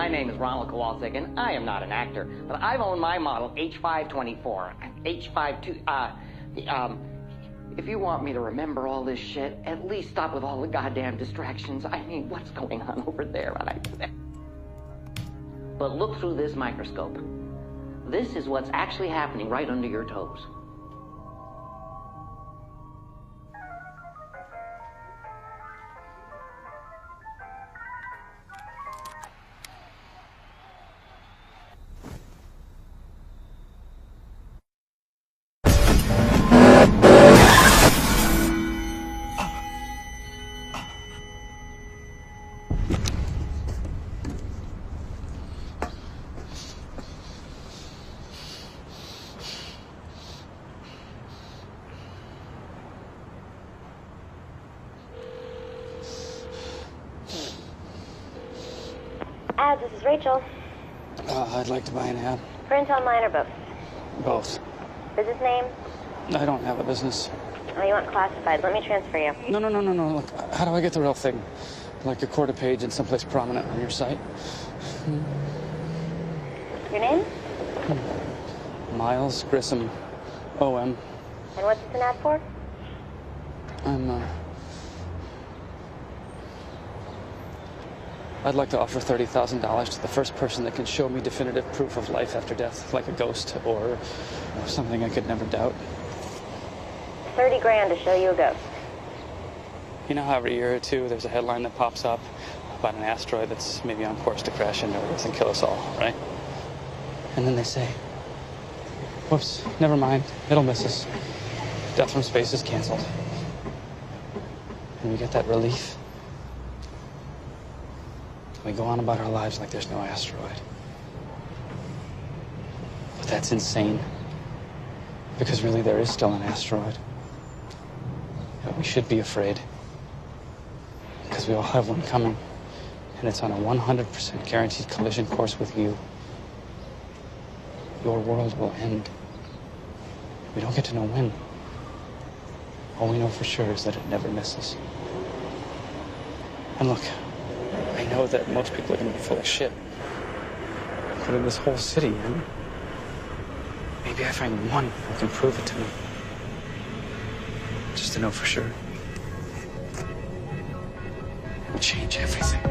My name is Ronald Kowalczyk, and I am not an actor, but I've owned my model H524, H52, if you want me to remember all this shit, at least stop with all the goddamn distractions. I mean, what's going on over there? But look through this microscope. This is what's actually happening right under your toes. This is Rachel. I'd like to buy an ad. Print online or both? Both. Business name? I don't have a business. Oh, you want classified. Let me transfer you. No. Look, how do I get the real thing? Like a quarter page in someplace prominent on your site? Your name? Miles Grissom, O.M. And what's this an ad for? I'd like to offer $30,000 to the first person that can show me definitive proof of life after death, like a ghost or something I could never doubt. 30 grand to show you a ghost. You know how every year or two there's a headline that pops up about an asteroid that's maybe on course to crash into Earth and kill us all, right? And then they say, whoops, never mind, it'll miss us. Death from space is canceled. And we get that relief. We go on about our lives like there's no asteroid. But that's insane. Because really there is still an asteroid. And we should be afraid. Because we all have one coming. And it's on a 100% guaranteed collision course with you. Your world will end. We don't get to know when. All we know for sure is that it never misses. And look, I know that most people are going to be full of shit. But in this whole city, maybe I find one who can prove it to me. Just to know for sure. It would change everything.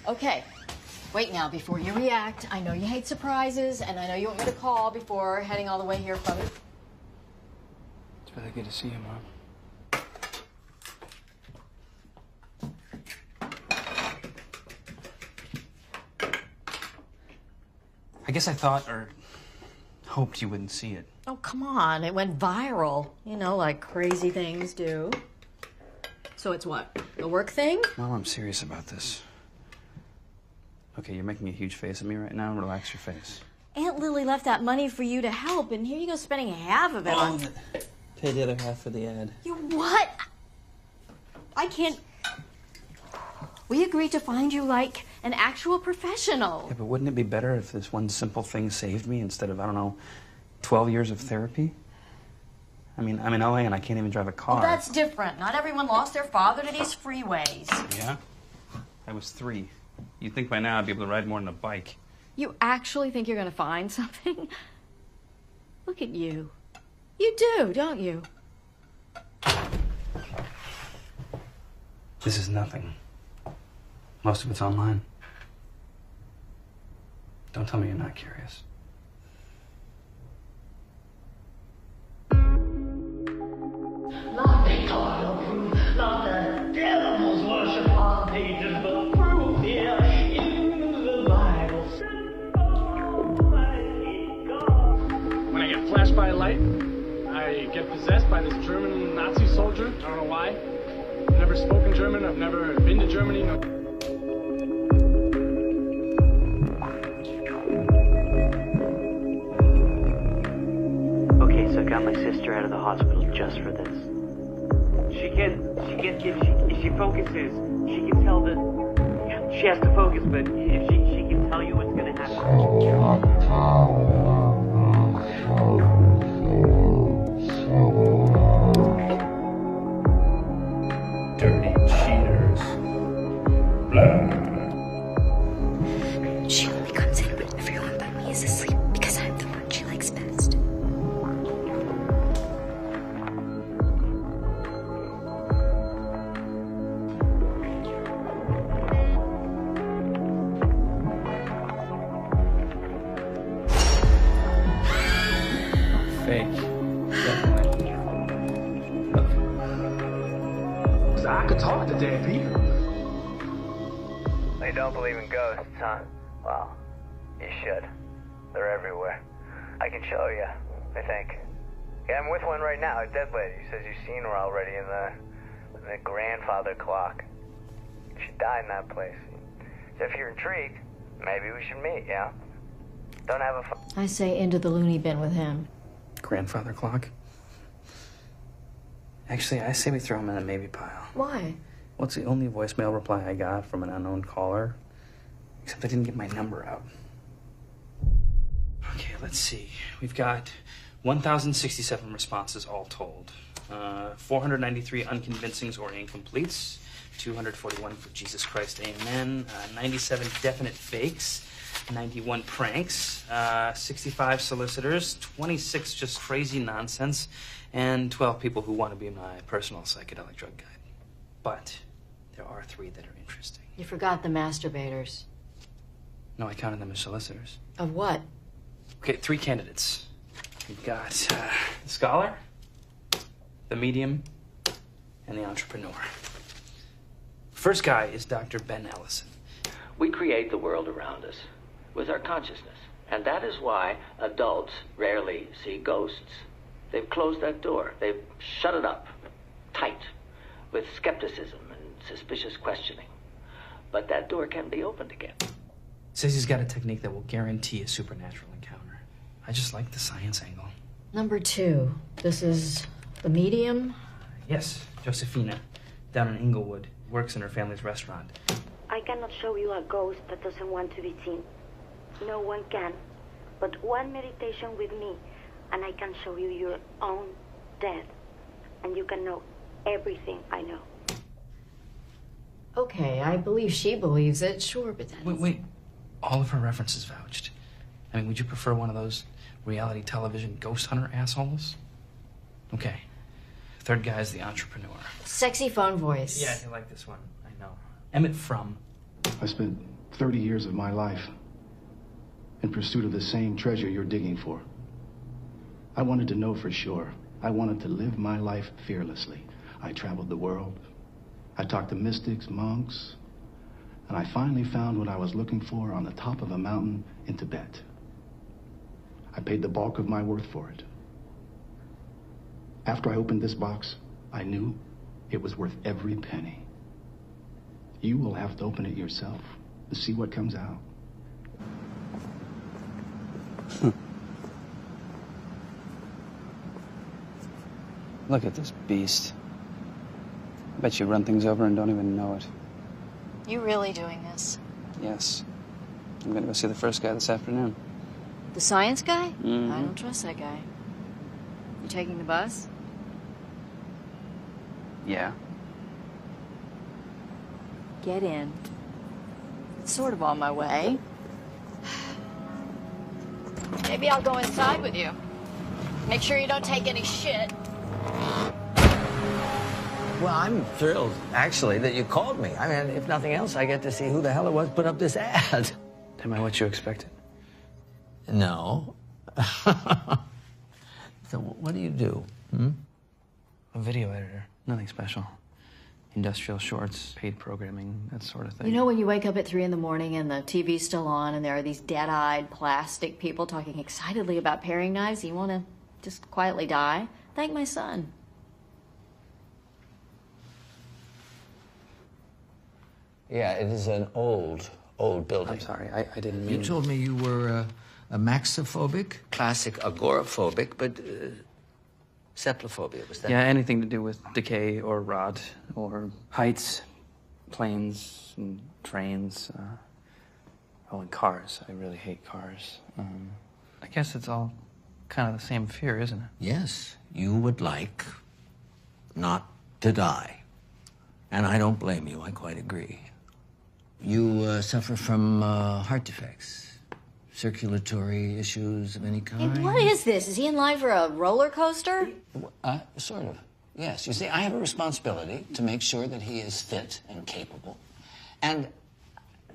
Okay, wait now before you react. I know you hate surprises, and I know you want me to call before heading all the way here from you. It's really good to see you, Mom. I guess I thought or hoped you wouldn't see it. Oh, come on. It went viral. You know, like crazy things do. So it's what? The work thing? Mom, I'm serious about this. Okay, you're making a huge face at me right now. Relax your face. Aunt Lily left that money for you to help, and here you go spending half of it on... Pay the other half for the ad. You what? I can't... We agreed to find you, like, an actual professional. Yeah, but wouldn't it be better if this one simple thing saved me instead of, I don't know, 12 years of therapy? I mean, I'm in LA and I can't even drive a car. Well, that's different. Not everyone lost their father to these freeways. Yeah? I was 3. You'd think by now I'd be able to ride more than a bike. You actually think you're going to find something? Look at you. You do, don't you? This is nothing. Most of it's online. Don't tell me you're not curious. Not the toil proof, not the devil's worship on pages, but proof here in the Bible. Almighty God. When I possessed by this German Nazi soldier. I don't know why. I've never spoken German. I've never been to Germany. No. Okay, so I got my sister out of the hospital just for this. If she focuses, she can tell that she has to focus, but if she can tell you what's gonna happen. Dirty cheaters. Blah. She only comes in when everyone but me is asleep because I'm the one she likes best. Fake. Definitely. Look. I could talk to dead people. They don't believe in ghosts, huh? Well, you should. They're everywhere. I can show you, I think. Yeah, I'm with one right now, a dead lady. Says you've seen her already in the grandfather clock. She died in that place. So if you're intrigued, maybe we should meet, yeah? Don't have a I say into the loony bin with him. Grandfather clock? Actually, I say we throw him in a maybe pile. Why? Well, it's the only voicemail reply I got from an unknown caller. Except they didn't get my number out. Okay, let's see. We've got 1,067 responses all told. 493 unconvincings or incompletes. 241 for Jesus Christ, amen. 97 definite fakes. 91 pranks. 65 solicitors. 26 just crazy nonsense. And 12 people who want to be my personal psychedelic drug guide. But there are 3 that are interesting. You forgot the masturbators. No, I counted them as solicitors. Of what? Okay, 3 candidates. We've got the scholar, the medium, and the entrepreneur. First guy is Dr. Ben Ellison. We create the world around us with our consciousness. And that is why adults rarely see ghosts. They've closed that door. They've shut it up tight with skepticism and suspicious questioning. But that door can be opened again. Says he's got a technique that will guarantee a supernatural encounter. I just like the science angle. Number 2. This is the medium. Yes, Josephina, down in Inglewood, works in her family's restaurant. I cannot show you a ghost that doesn't want to be seen. No one can. But one meditation with me, and I can show you your own death. And you can know everything I know. Okay, I believe she believes it, sure, but then... Wait. All of her references vouched. I mean, would you prefer one of those reality television ghost hunter assholes? Okay. Third guy is the entrepreneur. Sexy phone voice. Yeah, you like this one. I know. Emmett Frum. I spent 30 years of my life in pursuit of the same treasure you're digging for. I wanted to know for sure. I wanted to live my life fearlessly. I traveled the world. I talked to mystics, monks, and I finally found what I was looking for on the top of a mountain in Tibet. I paid the bulk of my worth for it. After I opened this box, I knew it was worth every penny. You will have to open it yourself to see what comes out. Look at this beast. I bet you run things over and don't even know it. You really doing this? Yes. I'm gonna go see the first guy this afternoon. The science guy? Mm-hmm. I don't trust that guy. You taking the bus? Yeah. Get in. It's sort of on my way. Maybe I'll go inside with you. Make sure you don't take any shit. Well, I'm thrilled, actually, that you called me. I mean, if nothing else, I get to see who the hell it was put up this ad. Am I what you expected? No. So what do you do? A video editor. Nothing special. Industrial shorts, paid programming, that sort of thing. You know when you wake up at 3 in the morning and the TV's still on and there are these dead-eyed plastic people talking excitedly about paring knives, you want to just quietly die? Thank my son. Yeah, it is an old building. I'm sorry, I didn't mean... You told me you were a maxophobic, classic agoraphobic, but cephalophobia, was that? Yeah, anything to do with decay or rot or heights, planes and trains. And cars. I really hate cars. I guess it's all kind of the same fear, isn't it? Yes, you would like not to die. And I don't blame you, I quite agree. You suffer from heart defects, circulatory issues of any kind? Hey, what is this? Is he in line for a roller coaster? Sort of, yes. You see, I have a responsibility to make sure that he is fit and capable and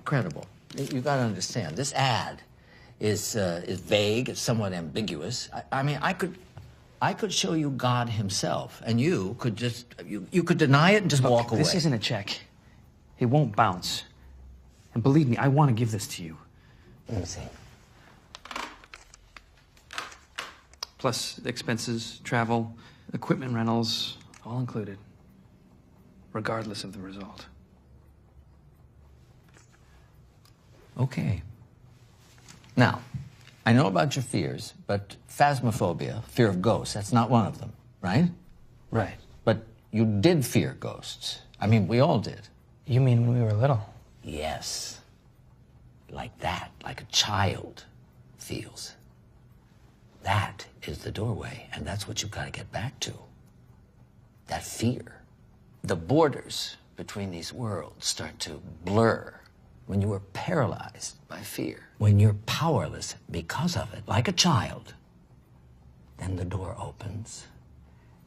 credible. You got to understand, this ad is vague, it's somewhat ambiguous. I mean, I could show you God himself, and you could just, you could deny it and just walk away. This isn't a check. It won't bounce. And believe me, I want to give this to you. Let me see. Plus expenses, travel, equipment rentals, all included. Regardless of the result. Okay. Now, I know about your fears, but phasmophobia, fear of ghosts, that's not one of them, right? Right. But you did fear ghosts. I mean, we all did. You mean when we were little? Yes. Like that, like a child feels. That is the doorway, and that's what you've got to get back to. That fear. The borders between these worlds start to blur when you are paralyzed by fear. When you're powerless because of it, like a child, then the door opens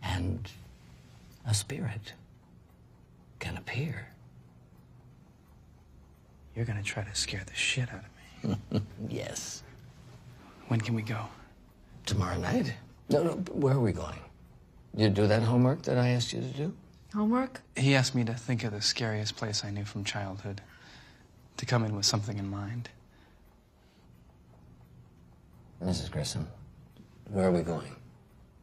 and a spirit can appear. You're gonna try to scare the shit out of me. Yes. When can we go? Tomorrow night? No, where are we going? You do that homework that I asked you to do? Homework? He asked me to think of the scariest place I knew from childhood. To come in with something in mind. Mrs. Grissom, where are we going?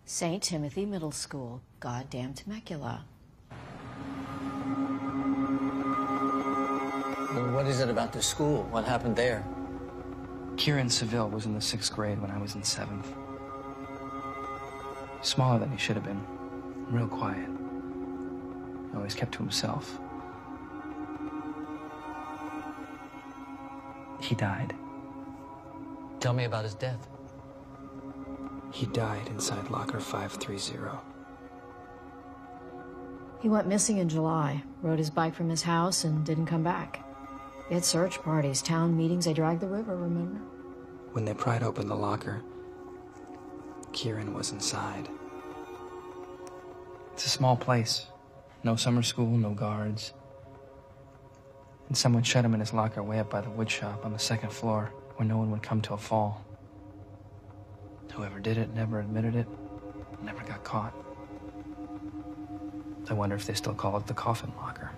St. Timothy Middle School, goddamn Temecula. Well, what is it about the school? What happened there? Kieran Seville was in the 6th grade when I was in 7th. Smaller than he should have been. Real quiet. Always kept to himself. He died. Tell me about his death. He died inside locker 530. He went missing in July, rode his bike from his house, and didn't come back. We had search parties, town meetings, they dragged the river, remember? When they pried open the locker, Kieran was inside. It's a small place. No summer school, no guards. And someone shut him in his locker way up by the wood shop on the 2nd floor, where no one would come till fall. Whoever did it never admitted it, never got caught. I wonder if they still call it the coffin locker.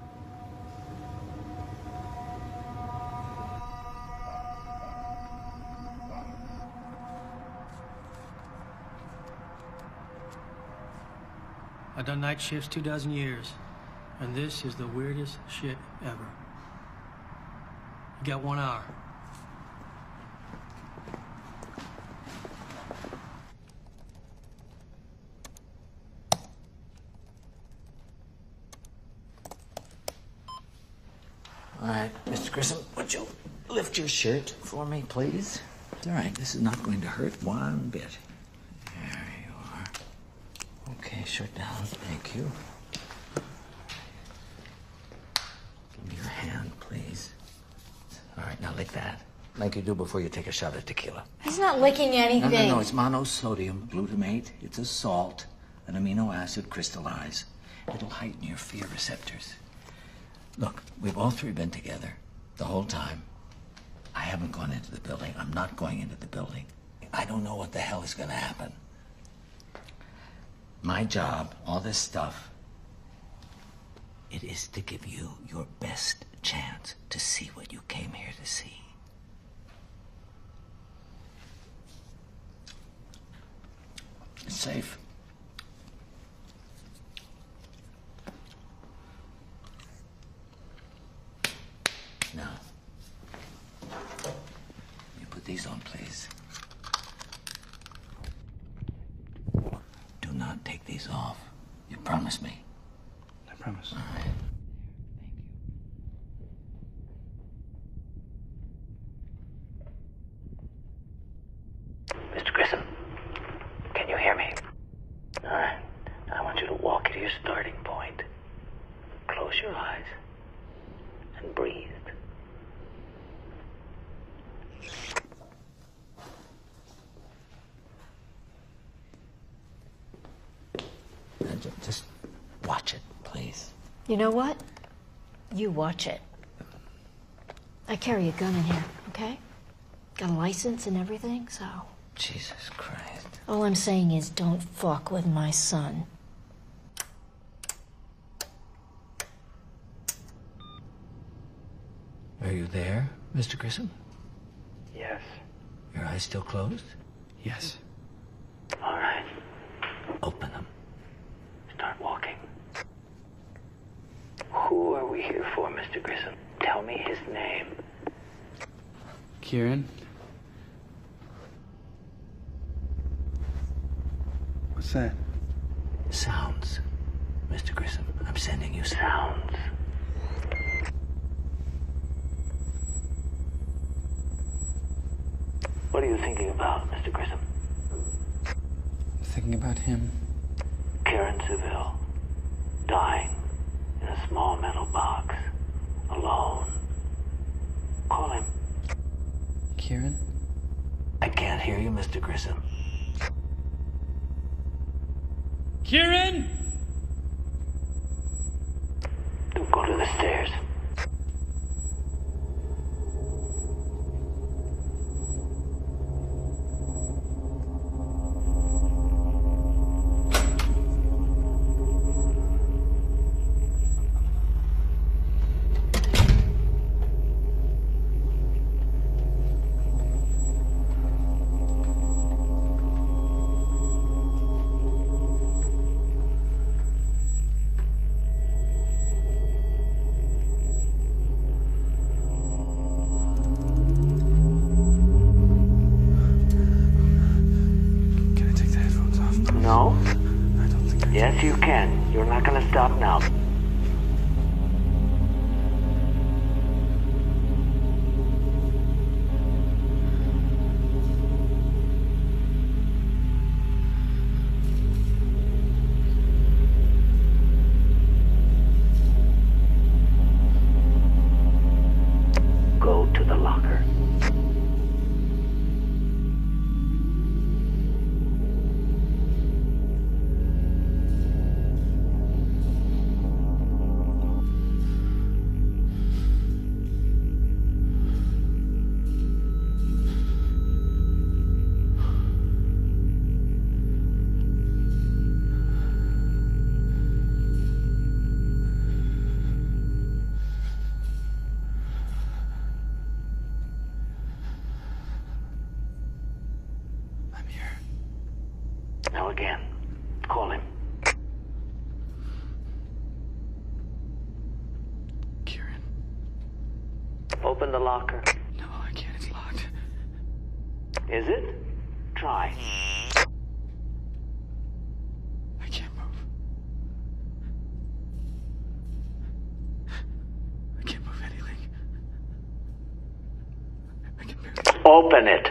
I've done night shifts 24 years, and this is the weirdest shit ever. You got 1 hour. All right, Mr. Grissom, would you lift your shirt for me, please? It's all right, this is not going to hurt one bit. There you are. Okay, shirt down, thank you. Give me your hand, please. All right, now lick that. Like you do before you take a shot of tequila. He's not licking anything. No, it's monosodium glutamate. It's a salt, an amino acid crystallized. It'll heighten your fear receptors. Look, we've all three been together the whole time. I haven't gone into the building. I'm not going into the building. I don't know what the hell is going to happen. My job, all this stuff, it is to give you your best chance to see what you came here to see. It's safe. days off. You promise me? I promise. All right. Mr. Grissom, can you hear me? All right. Now I want you to walk to your starting point. Close your eyes and breathe. Just watch it, please. You know what? You watch it. I carry a gun in here, okay? Got a license and everything, so... Jesus Christ. All I'm saying is don't fuck with my son. Are you there, Mr. Grissom? Yes. Your eyes still closed? Yes. All right. Open them. Start walking. Who are we here for, Mr. Grissom? Tell me his name. Kieran? What's that? Sounds, Mr. Grissom. I'm sending you Sounds. What are you thinking about, Mr. Grissom? I'm thinking about him. Kieran Seville, dying in a small metal box, alone. Call him. Kieran? I can't hear you, Mr. Grissom. Kieran? Go to the stairs. No? I don't think I Yes, you can. You're not gonna stop now. Go to the locker. I'm here. Now again. Call him. Kieran? Open the locker. No, I can't. It's locked. Is it? Try. I can't move. I can't move anything. I can barely... Open it.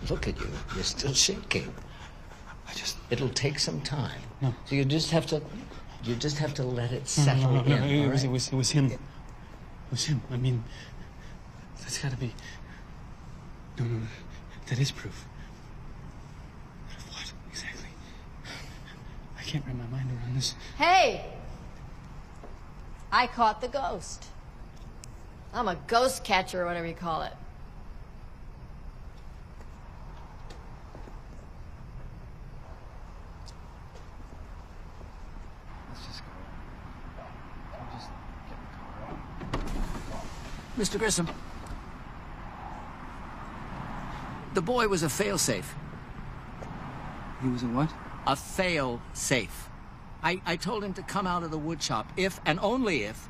Look at you. You're still shaking. It'll take some time. No. So you just have to let it settle in. It all was right? him. It was him. I mean, that's gotta be... No. That is proof. But of what, exactly? I can't wrap my mind around this. Hey! I caught the ghost. I'm a ghost catcher, or whatever you call it. Mr. Grissom. The boy was a fail-safe. He was a what? A fail-safe. I told him to come out of the wood shop if, and only if,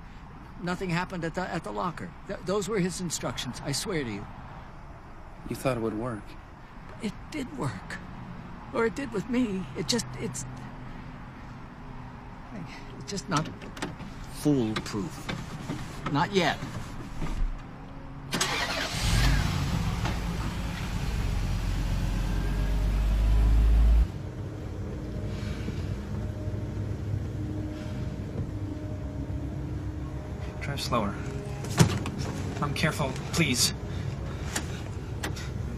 nothing happened at the locker. Those were his instructions, I swear to you. You thought it would work? It did work. Or it did with me. It's just not foolproof. Not yet. Drive slower. Careful, please.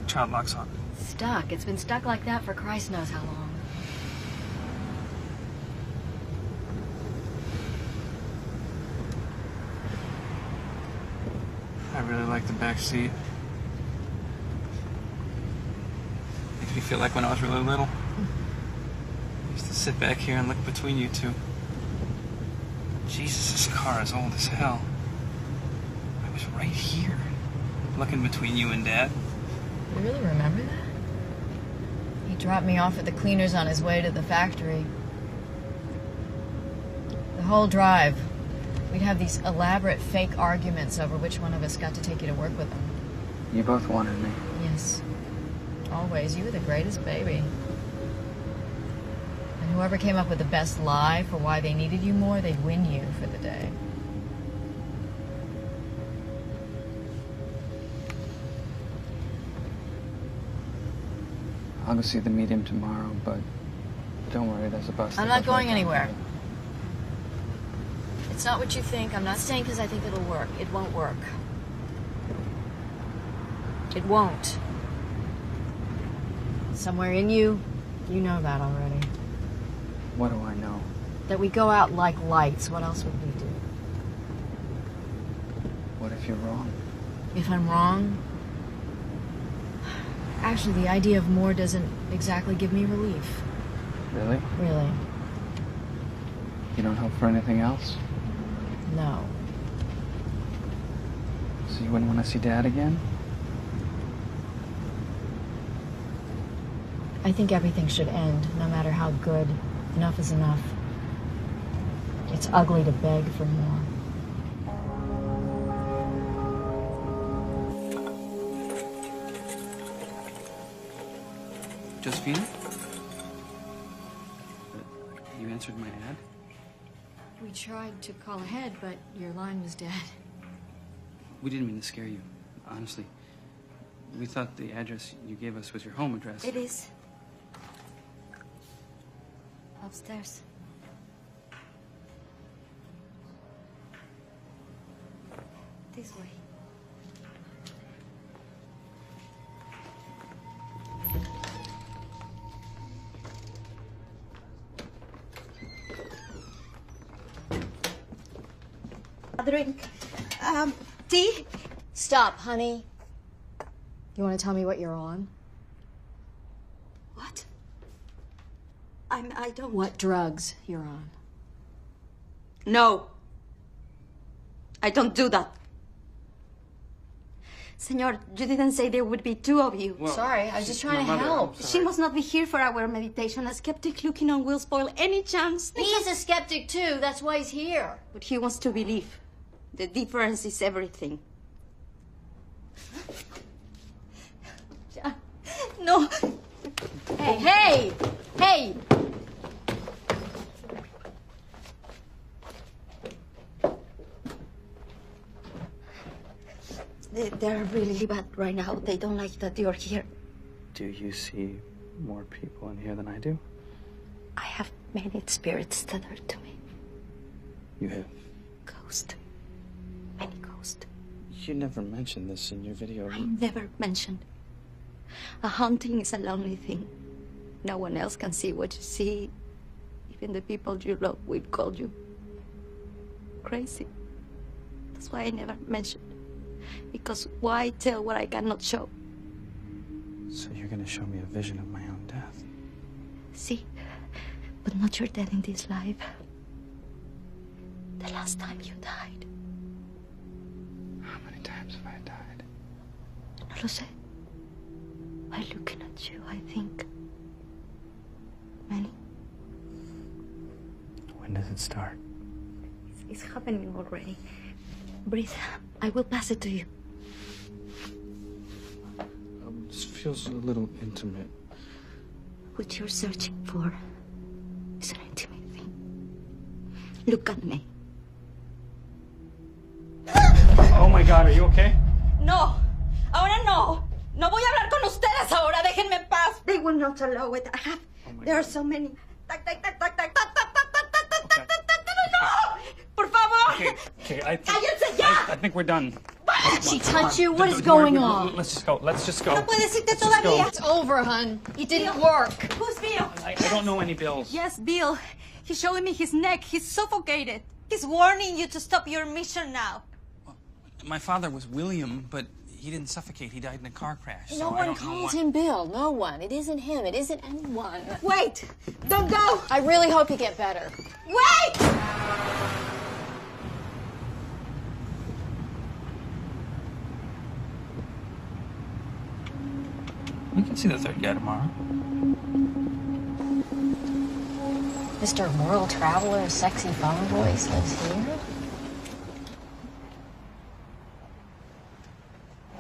Child lock's on. Stuck. It's been stuck like that for Christ knows how long. I really like the back seat. Makes me feel like when I was really little. I used to sit back here and look between you two. Jesus, this car is old as hell. I was right here, looking between you and Dad. You really remember that? He dropped me off at the cleaners on his way to the factory. The whole drive, we'd have these elaborate fake arguments over which one of us got to take you to work with him. You both wanted me. Yes. Always. You were the greatest baby. And whoever came up with the best lie for why they needed you more, they'd win you for the day. I'll go see the medium tomorrow, but don't worry, there's a bus. I'm not going anywhere. It's not what you think. I'm not saying because I think it'll work. It won't work. It won't. Somewhere in you, you know that already. What do I know? That we go out like lights. What else would we do? What if you're wrong? If I'm wrong? Actually, the idea of more doesn't exactly give me relief. Really? Really. You don't hope for anything else? No. So you wouldn't want to see Dad again? I think everything should end, no matter how good. Enough is enough. It's ugly to beg for more. Josephina? You answered my ad? We tried to call ahead, but your line was dead. We didn't mean to scare you, honestly. We thought the address you gave us was your home address. It is. Upstairs. This way. A drink. Tea? Stop, honey. You want to tell me what you're on? What? I don't... What drugs you're on? No. I don't do that. Senor, you didn't say there would be two of you. Well, sorry, I was just trying to help. She must not be here for our meditation. A skeptic looking on will spoil any chance. He's a skeptic too. That's why he's here. But he wants to believe. The difference is everything. No. Hey, hey, hey! They're really bad right now. They don't like that you're here. Do you see more people in here than I do? I have many spirits tethered to me. You have? Ghost. Many ghosts. You never mentioned this in your video. I never mentioned. A haunting is a lonely thing. No one else can see what you see. Even the people you love will call you crazy. That's why I never mentioned. Because why tell what I cannot show? So you're gonna show me a vision of my own death? See, but not your death in this life. The last time you died. How many times? times have I died? No lo sé. By looking at you, I think many. When does it start? It's happening already. Breathe. I will pass it to you. This feels a little intimate. What you're searching for is an intimate thing. Look at me. Oh my God, are you okay? No. Ahora no. No voy a hablar con ustedes ahora. Déjenme en paz. They will not allow it. There are so many. Tac, tac, tac, tac, tac, tac, tac, tac, tac, tac, tac, tac, tac, tac. No! Por favor. Okay, Cállense ya. I think we're done. She touched you? What is going on? Let's just go. Let's just go. No puedes irte todavía. It's over, hun. It didn't work. Who's Bill? I don't know any bills. Yes, Bill. He's showing me his neck. He's suffocated. He's warning you to stop your mission now. My father was William, but he didn't suffocate. He died in a car crash. No one calls him Bill. No one. It isn't him. It isn't anyone. Wait! Don't go! I really hope you get better. Wait! We can see the third guy tomorrow. Mr. World Traveler, sexy phone voice lives here?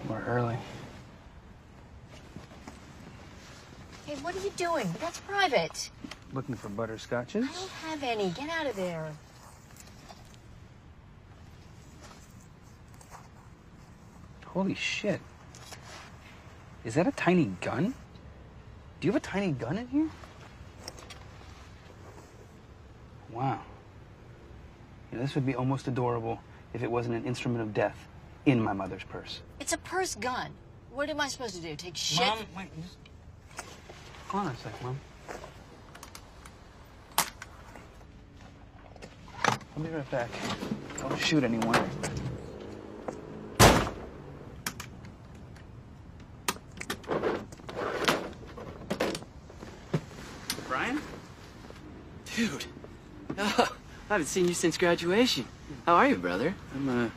We're early. Hey, what are you doing? That's private. Looking for butterscotches? I don't have any. Get out of there. Holy shit. Is that a tiny gun? Do you have a tiny gun in here? Wow. Yeah, this would be almost adorable if it wasn't an instrument of death in my mother's purse. It's a purse gun. What am I supposed to do? Take shit? Mom, wait. Hold on a sec, Mom. I'll be right back. Don't shoot anyone. Brian? Dude. Oh, I haven't seen you since graduation. How are you, brother? I'm,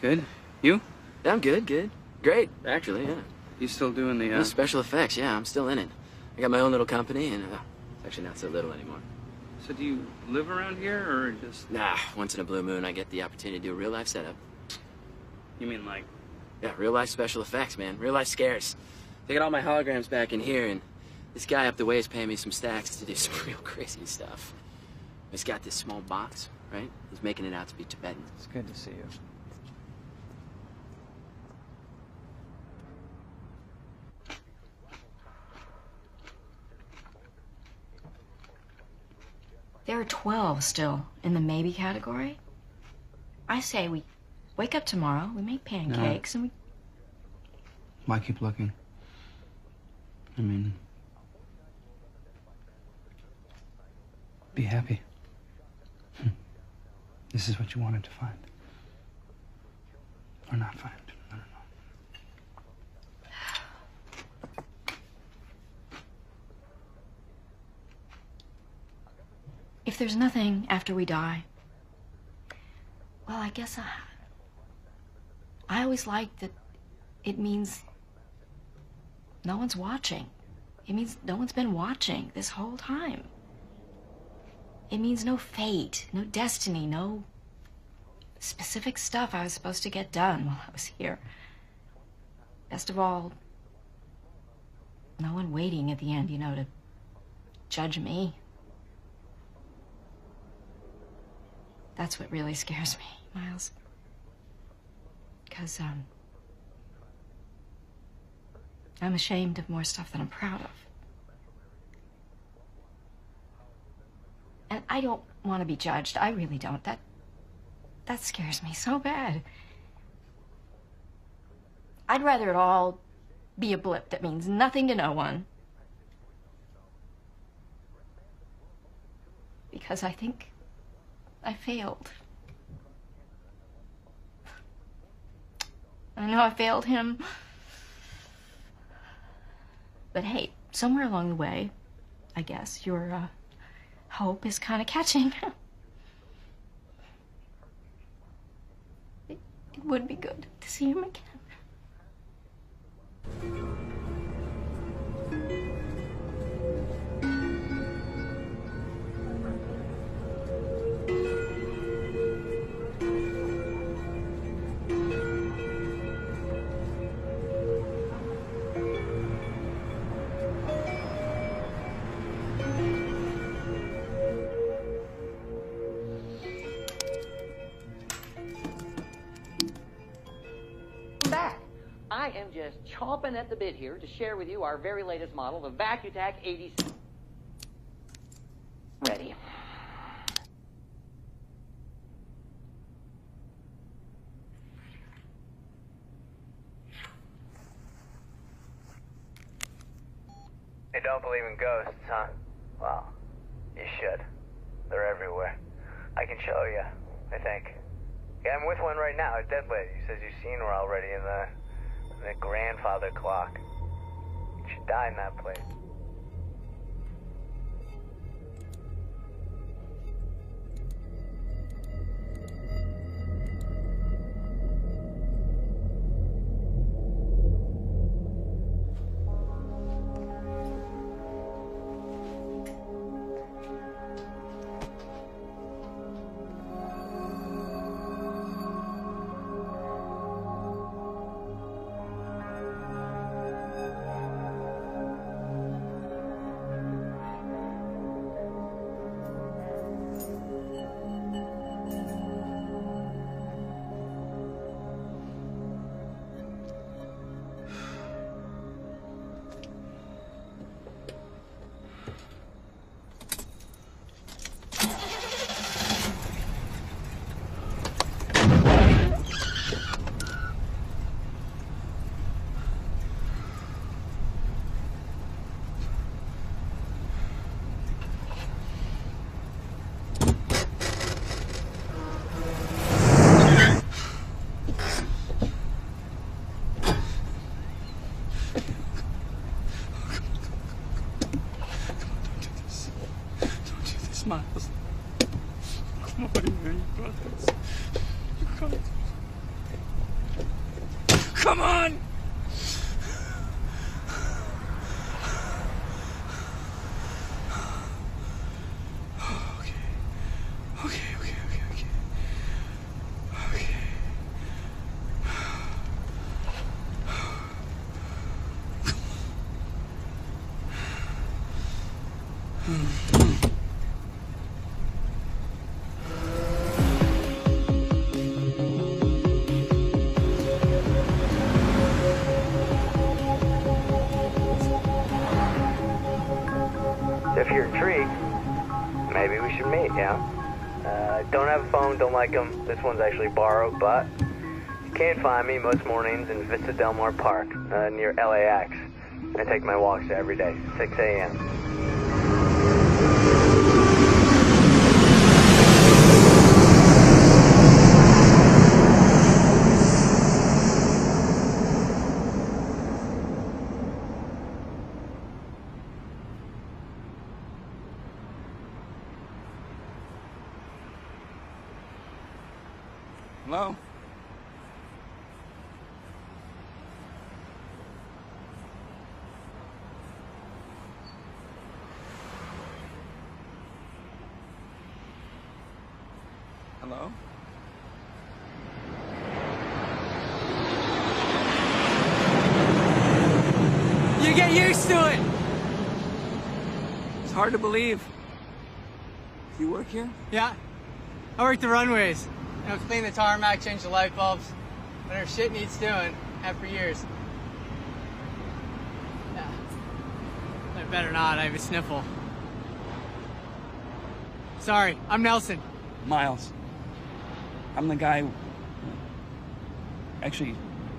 good. You? I'm good. Great, actually, yeah. You still doing the, Special effects, yeah, I'm still in it. I got my own little company, and, it's actually not so little anymore. So do you live around here, or just... Nah, once in a blue moon, I get the opportunity to do a real-life setup. You mean, like... Yeah, real-life special effects, man. Real-life scares. They got all my holograms back in here, and this guy up the way is paying me some stacks to do some real crazy stuff. He's got this small box, right? He's making it out to be Tibetan. It's good to see you. There are 12 still in the maybe category. I say we wake up tomorrow, we make pancakes, and we... Why keep looking? I mean... Be happy. This is what you wanted to find. Or not find. I don't know. If there's nothing after we die, well, I guess I always like that it means no one's watching. It means no one's been watching this whole time. It means no fate, no destiny, no specific stuff I was supposed to get done while I was here. Best of all, no one waiting at the end, to judge me. That's what really scares me, Miles. Because, I'm ashamed of more stuff than I'm proud of. And I don't want to be judged. I really don't. That scares me so bad. I'd rather it all be a blip that means nothing to no one. Because I think I failed. I know I failed him. But hey, somewhere along the way, I guess, your hope is kind of catching. It It would be good to see him again. I am just chomping at the bit here to share with you our very latest model, the Vacutac 86. Ready. You don't believe in ghosts, huh? Well, you should. They're everywhere. I can show you, I think. Yeah, I'm with one right now, a dead lady. Says you've seen her already in the grandfather clock. She died in that place. Miles. Come on, man, you got this. You got this. Come on! If you're intrigued, maybe we should meet, yeah? Don't have a phone, don't like them. This one's actually borrowed, but you can't find me most mornings in Vista Del Mar Park, near LAX. I take my walks there every day, 6 a.m. Hello? Hello? You get used to it! It's hard to believe. You work here? Yeah. I work the runways. You know, clean the tarmac, change the light bulbs. Whatever shit needs doing, have for years. Yeah. I better not, I have a sniffle. Sorry, I'm Nelson. Miles. I'm the guy... Actually,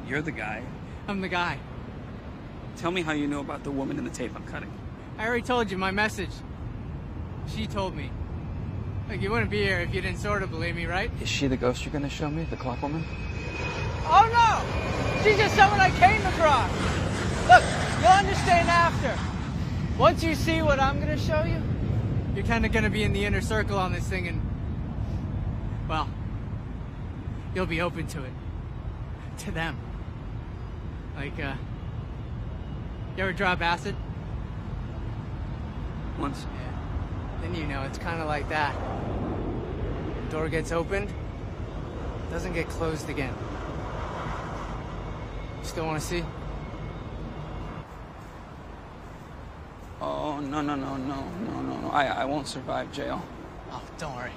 you're the guy. I'm the guy. Tell me how you know about the woman in the tape I'm cutting. I already told you my message. She told me. Like, you wouldn't be here if you didn't sort of believe me, right? Is she the ghost you're gonna show me? The clock woman? Oh, no! She's just someone I came across. Look, you'll understand after. Once you see what I'm gonna show you, you're kind of gonna be in the inner circle on this thing and, well, you'll be open to it. to them. Like, you ever drop acid? Once. Yeah. Then you know, it's kind of like that. The door gets opened, doesn't get closed again. Still want to see? Oh, no. I won't survive jail. Oh, don't worry.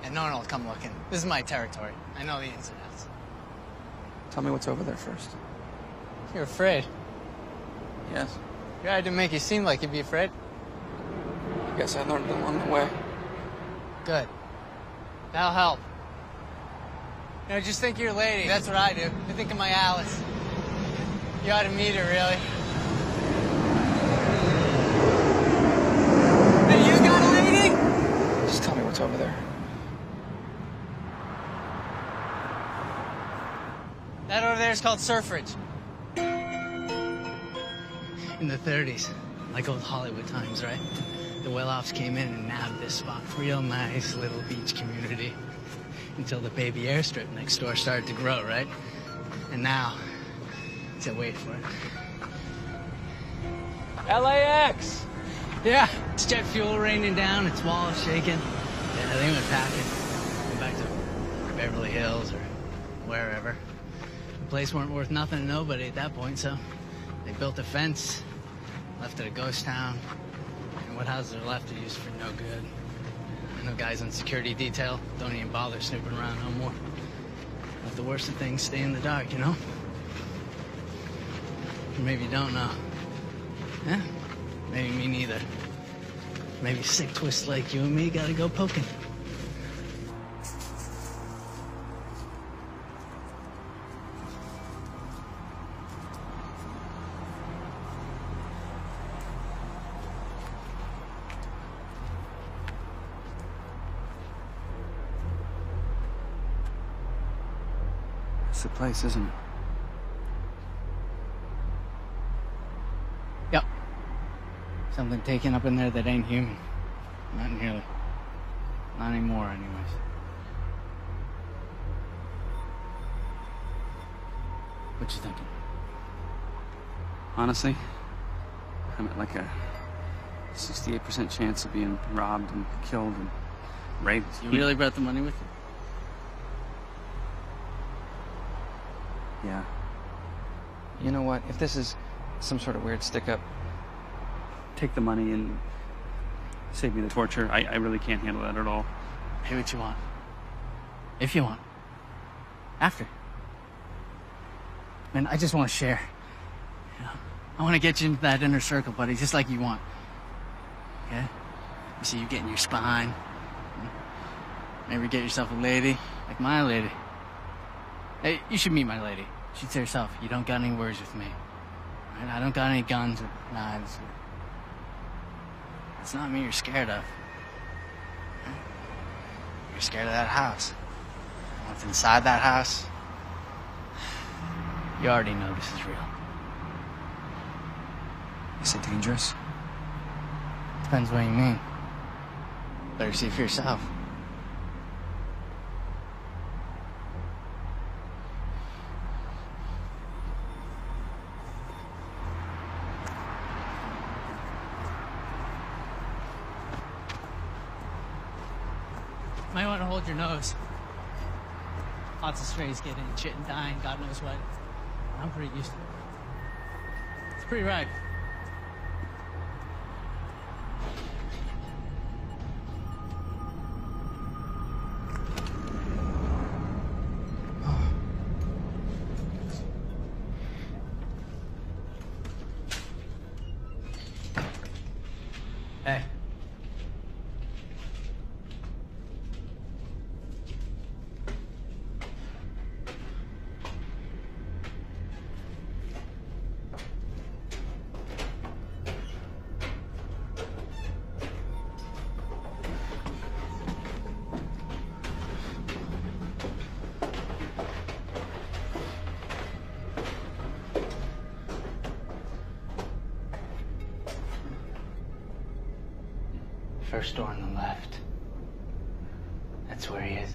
And no one will come looking. This is my territory. I know the ins and outs. Tell me what's over there first. You're afraid? Yes. Yeah, I didn't make you seem like you'd be afraid. I guess I learned along the way. Good. That'll help. You know, just think of your lady. That's what I do. I think of my Alice. You ought to meet her, really. Hey, you got a lady? Just tell me what's over there. That over there is called Surfridge. In the 30s, like old Hollywood times, right? The well-offs came in and nabbed this spot. Real nice little beach community. Until the baby airstrip next door started to grow, right? And now, so wait for it. LAX! Yeah, it's jet fuel raining down, its walls shaking. Yeah, they went packing. Went back to Beverly Hills or wherever. The place weren't worth nothing to nobody at that point, so they built a fence, left it a ghost town, and what houses are left are used for no good. I know guys on security detail don't even bother snooping around no more. Let the worst of things stay in the dark, you know? Or maybe you don't know. Yeah? Maybe me neither. Maybe sick twists like you and me gotta go poking. It's the place, isn't it? Yep. Something taken up in there that ain't human. Not nearly. Not anymore, anyways. What you thinking? Honestly, I'm at like a 68% chance of being robbed and killed and raped. You really brought the money with you? Yeah. You know what? If this is some sort of weird stick-up, take the money and save me the torture. I really can't handle that at all. Pay what you want. If you want. After. Man, I just want to share. You know, I want to get you into that inner circle, buddy, just like you want. Okay? You see you getting your spine. Maybe get yourself a lady, like my lady. Hey, you should meet my lady. She'd say herself, you don't got any words with me. Right? I don't got any guns or knives. It's not me you're scared of. You're scared of that house. What's inside that house? You already know this is real. Is it dangerous? Depends what you mean. Better see for yourself. Might want to hold your nose. Lots of strays get in, shit and dying, God knows what. I'm pretty used to it. It's pretty right. Hey. First door on the left. That's where he is.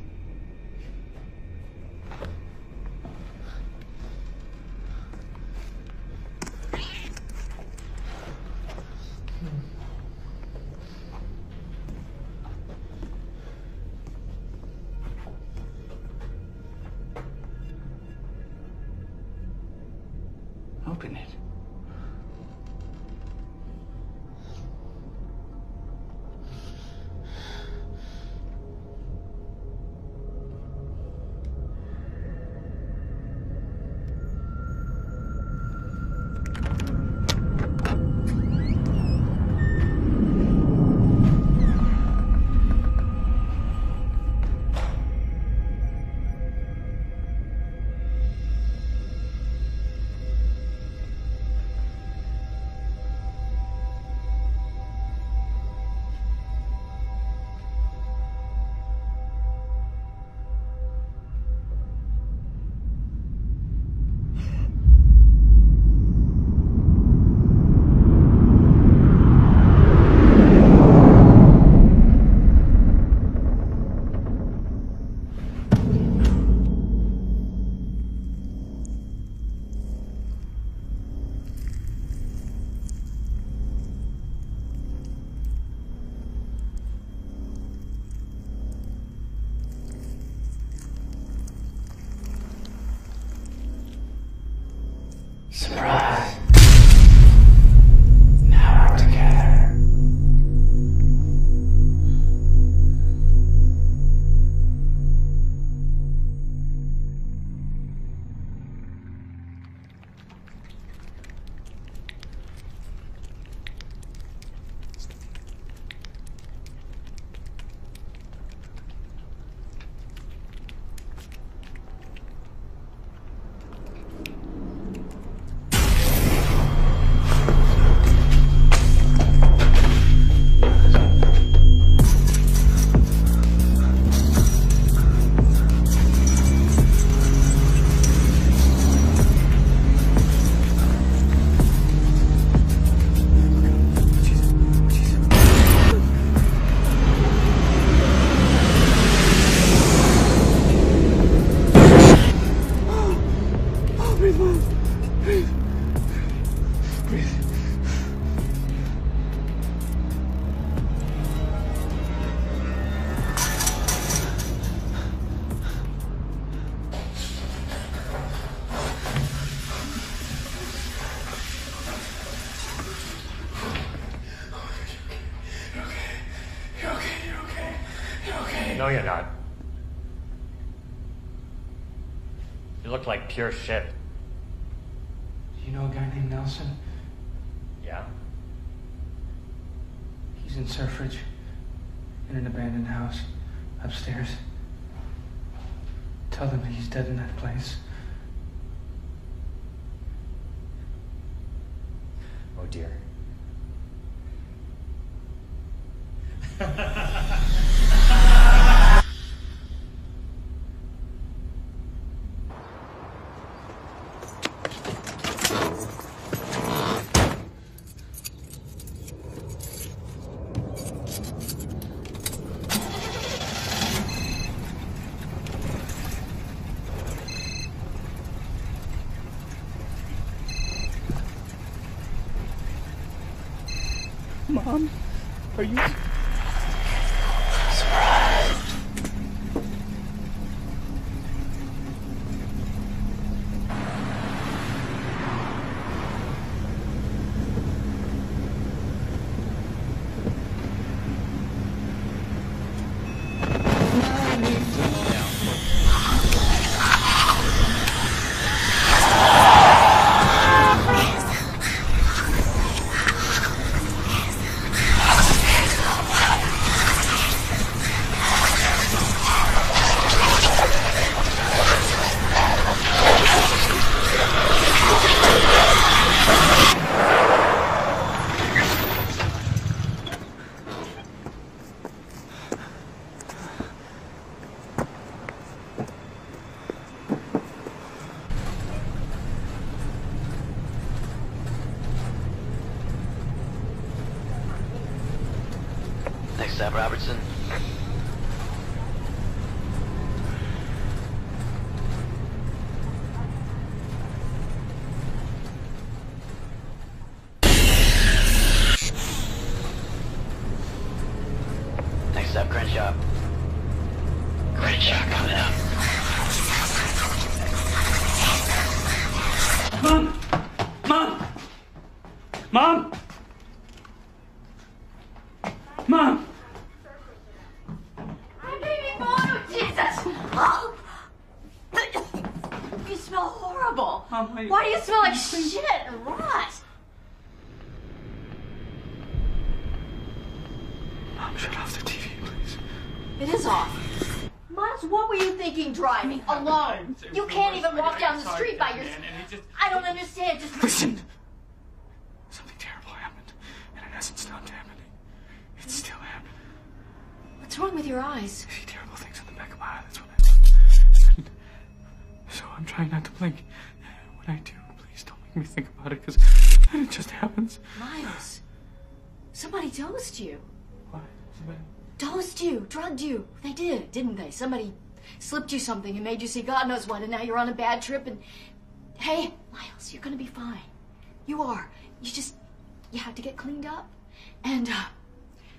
No, you're not. You look like pure shit. You know a guy named Nelson? Yeah? He's in Surfridge, in an abandoned house, upstairs. Tell them that he's dead in that place. Oh dear. Mom, are you... Next up, Robertson. Next up, Crenshaw. Crenshaw coming up. Mom! Mom! Mom! Mom! My baby boy! Jesus! Oh. You smell horrible. Why do you smell like shit and rot? Mom, shut off the TV, please. It is off. Miles, what were you thinking driving alone? You can't even walk down the street by yourself. I don't understand. Just listen. Something terrible happened, and it hasn't stopped happening. It's still happening. What's wrong with your eyes? I see terrible things in the back of my eye. That's what I see. So I'm trying not to blink. When I do, please don't make me think about it, because it just happens. Miles, somebody dosed you. What? Somebody? Dosed you, drugged you. They did, didn't they? Somebody slipped you something and made you see God knows what, and now you're on a bad trip and... Hey, Miles, you're gonna be fine. You are. You have to get cleaned up. And,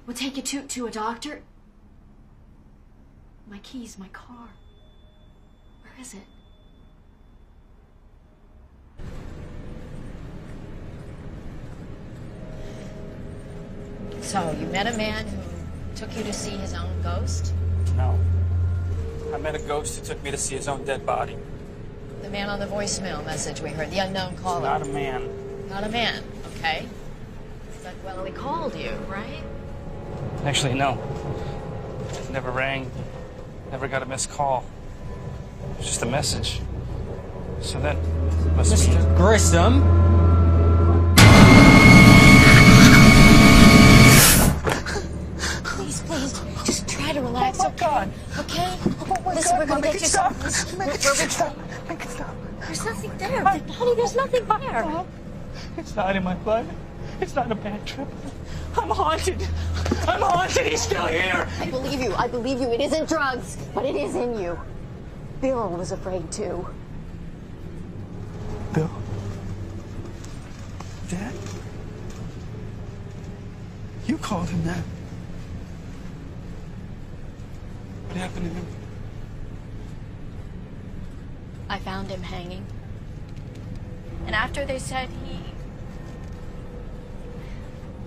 we'll take you to a doctor. My keys, my car. Where is it? So, you met a man who took you to see his own ghost? No. I met a ghost who took me to see his own dead body. The man on the voicemail message we heard, the unknown caller. Not a man. Not a man, okay. But, well, he called you, right? Actually, no. Never rang. Never got a missed call. It was just a message. So that must be... Mr. Grissom? Please, just try to relax, okay? Okay? Listen, we're gonna get you some... Make it stop. Make it stop. There's nothing there. Honey, there's nothing there. It's not in my blood. It's not a bad trip. I'm haunted. I'm haunted. He's still here. I believe you. It isn't drugs, but it is in you. Bill was afraid too. Bill? Dad? You called him that. What happened to him? I found him hanging. And after they said he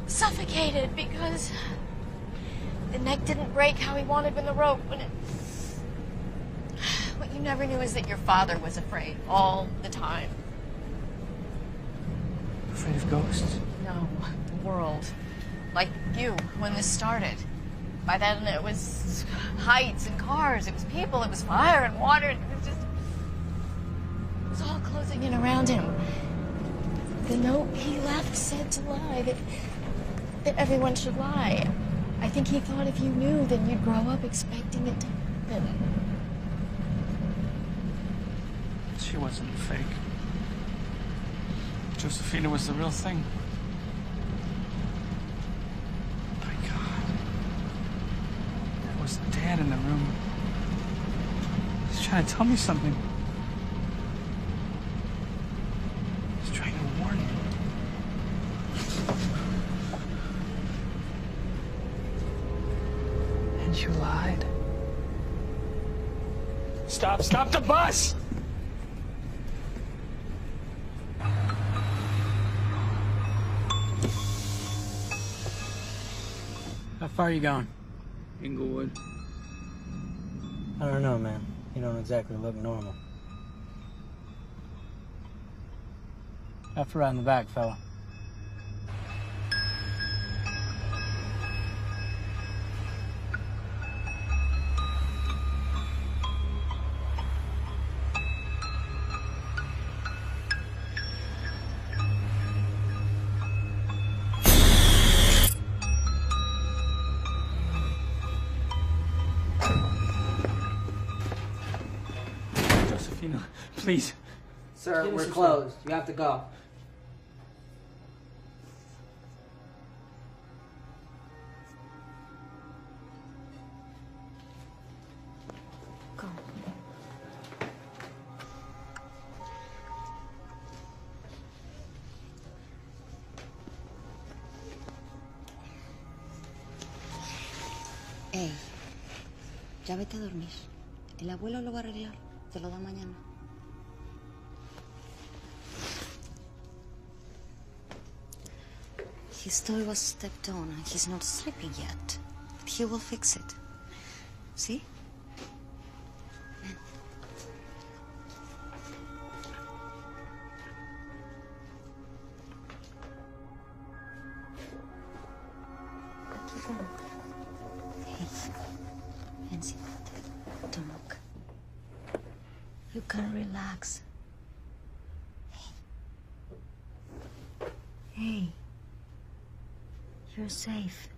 suffocated because The neck didn't break how he wanted when the rope, when it... What you never knew is that your father was afraid all the time. Afraid of ghosts? No, the world. Like you, when this started. By then it was heights and cars, it was people, it was fire and water, it was just... It was all closing in around him. The note he left said to lie, that everyone should lie. I think he thought if you knew, then you'd grow up expecting it to happen. She wasn't fake. Josephina was the real thing. My God. There was Dad in the room. He's trying to tell me something. He's trying to warn me. And you lied. Stop the bus! How far are you going? Inglewood. I don't know, man. You don't exactly look normal. Have to ride in the back, fella. Josephina, please. Sir, we're closed. You have to go. Go. Ey, ya vete a dormir. El abuelo lo va a arreglar. Te lo da mañana. His toy was stepped on and he's not sleeping yet. But he will fix it. See? Hey, Nancy, don't look. You can relax. Hey. You're safe.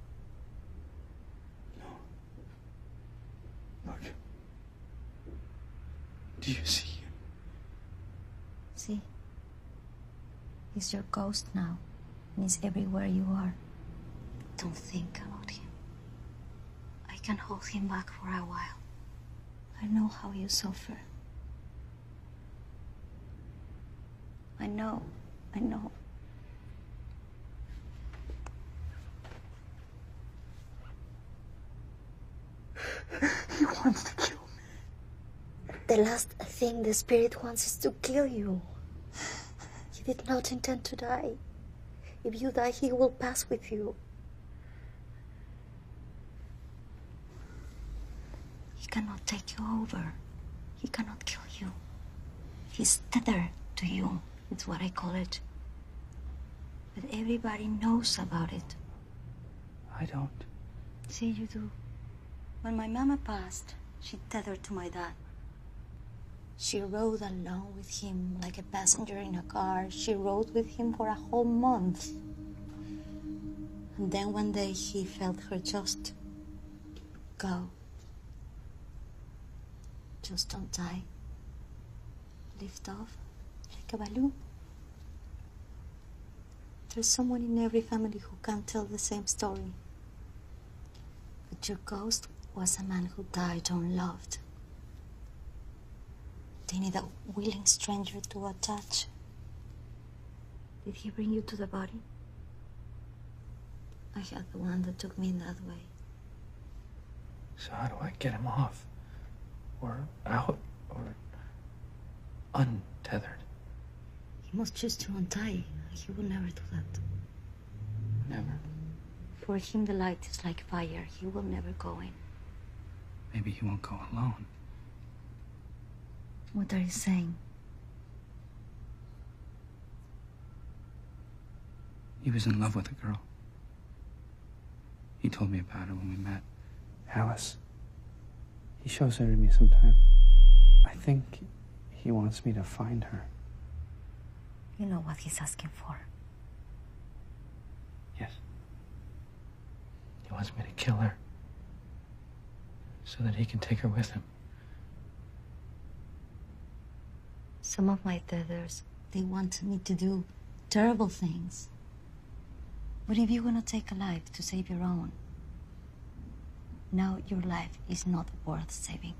Look. Do you see him? See? He's your ghost now. And he's everywhere you are. Don't think about him. I can hold him back for a while. I know how you suffer. I know. He wants to kill me. The last thing the spirit wants is to kill you. He did not intend to die. If you die, he will pass with you. He cannot take you over. He cannot kill you. He's tethered to you. It's what I call it. But everybody knows about it. I don't. See, you do. When my mama passed, she tethered to my dad. She rode along with him like a passenger in a car. She rode with him for a whole month. And then one day he felt her just go. Just don't die. Lift off like a balloon. There's someone in every family who can tell the same story. But your ghost was a man who died unloved. They need a willing stranger to attach. Did he bring you to the body? I had the one that took me in that way. So how do I get him off? Or out? Or untethered? He must choose to untie. He will never do that. Never. For him, the light is like fire. He will never go in. Maybe he won't go alone. What are you saying? He was in love with a girl. He told me about her when we met. Alice. He shows her to me sometimes. I think he wants me to find her. You know what he's asking for. Yes. He wants me to kill her so that he can take her with him. Some of my tethers, they want me to do terrible things. What if you're gonna take a life to save your own? Now your life is not worth saving.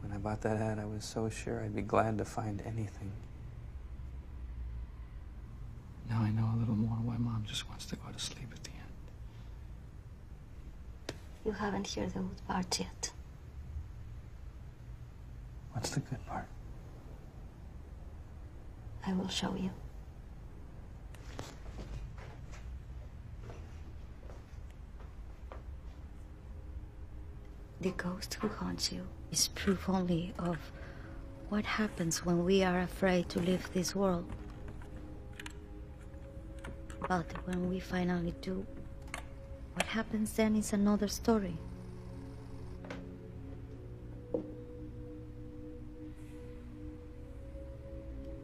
When I bought that hat, I was so sure I'd be glad to find anything. Now I know a little more why Mom just wants to go to sleep at the end. You haven't heard the good part yet. What's the good part? I will show you. The ghost who haunts you is proof only of what happens when we are afraid to leave this world. But when we finally do, what happens then is another story.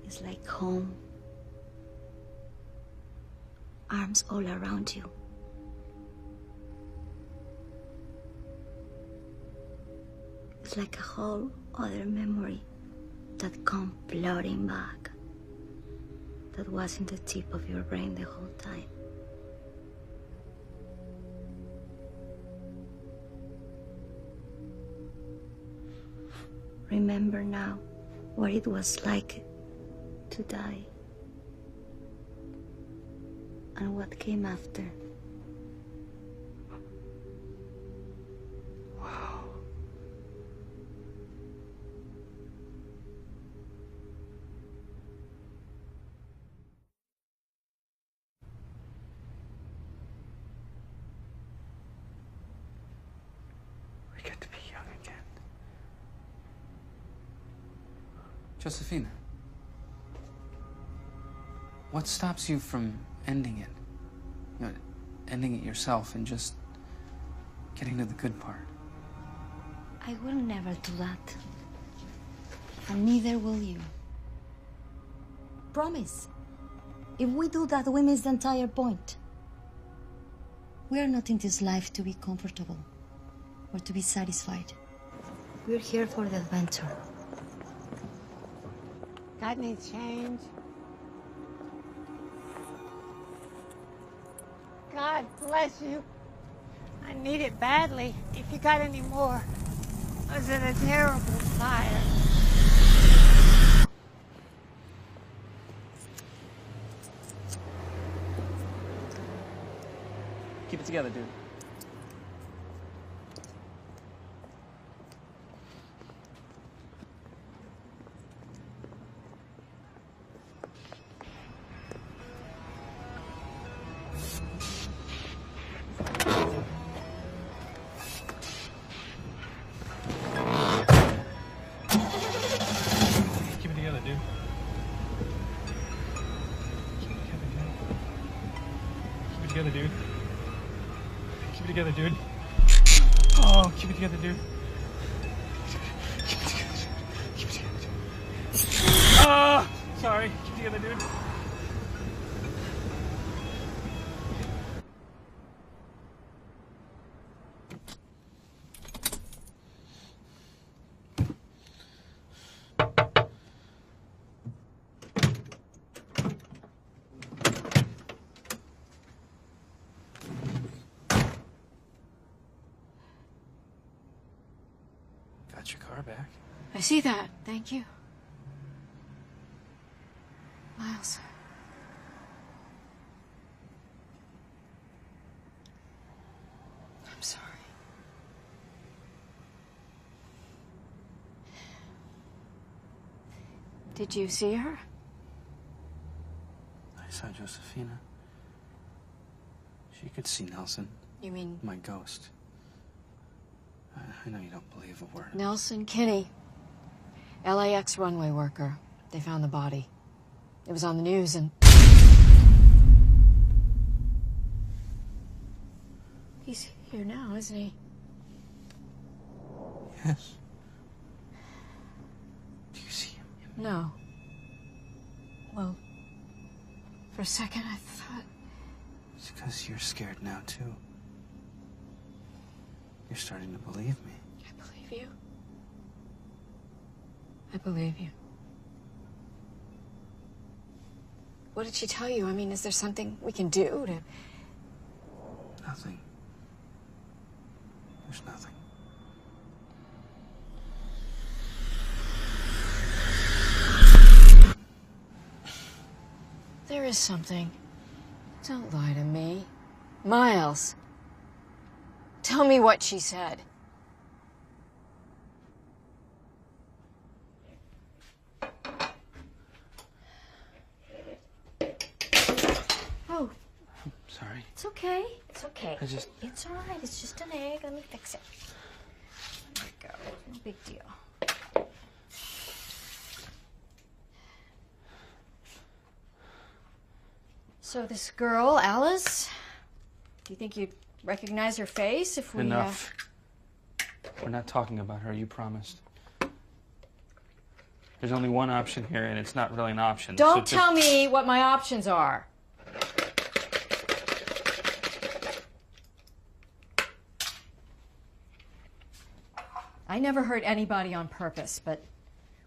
It's like home. Arms all around you. It's like a whole other memory that comes flooding back. That was in the tip of your brain the whole time. Remember now what it was like to die and what came after. Wow. We get to be young again. Josephina. What stops you from ending it? You know, ending it yourself and just getting to the good part. I will never do that. And neither will you. Promise. If we do that, we miss the entire point. We are not in this life to be comfortable or to be satisfied. We're here for the adventure. Got any change? God bless you. I need it badly. If you got any more. I was in a terrible fire. Keep it together, dude. Keep it together, dude. Keep it together, dude. Keep it together, dude. Oh, keep it together, dude. Keep it together, dude. Keep it together, dude. Oh, sorry. Keep it together, dude. Got your car back. I see that. Thank you. Miles. I'm sorry. Did you see her? I I saw Josefina. She could see Nelson. You mean my ghost. I know you don't believe a word. Nelson Kinney, LAX runway worker. They found the body. It was on the news and... He's here now, isn't he? Yes. Do you see him? No. Well, for a second I thought... It's because you're scared now, too. You're starting to believe me. I believe you. I believe you. What did she tell you? I mean, is there something we can do to... Nothing. There's nothing. There is something. Don't lie to me. Miles. Tell me what she said. Oh. Sorry. It's okay. It's okay. It's all right. It's just an egg. Let me fix it. There we go. No big deal. So this girl, Alice, do you think you'd recognize her face if we... Enough. We're not talking about her, you promised. There's only one option here, and it's not really an option. Don't tell me what my options are. I never hurt anybody on purpose, but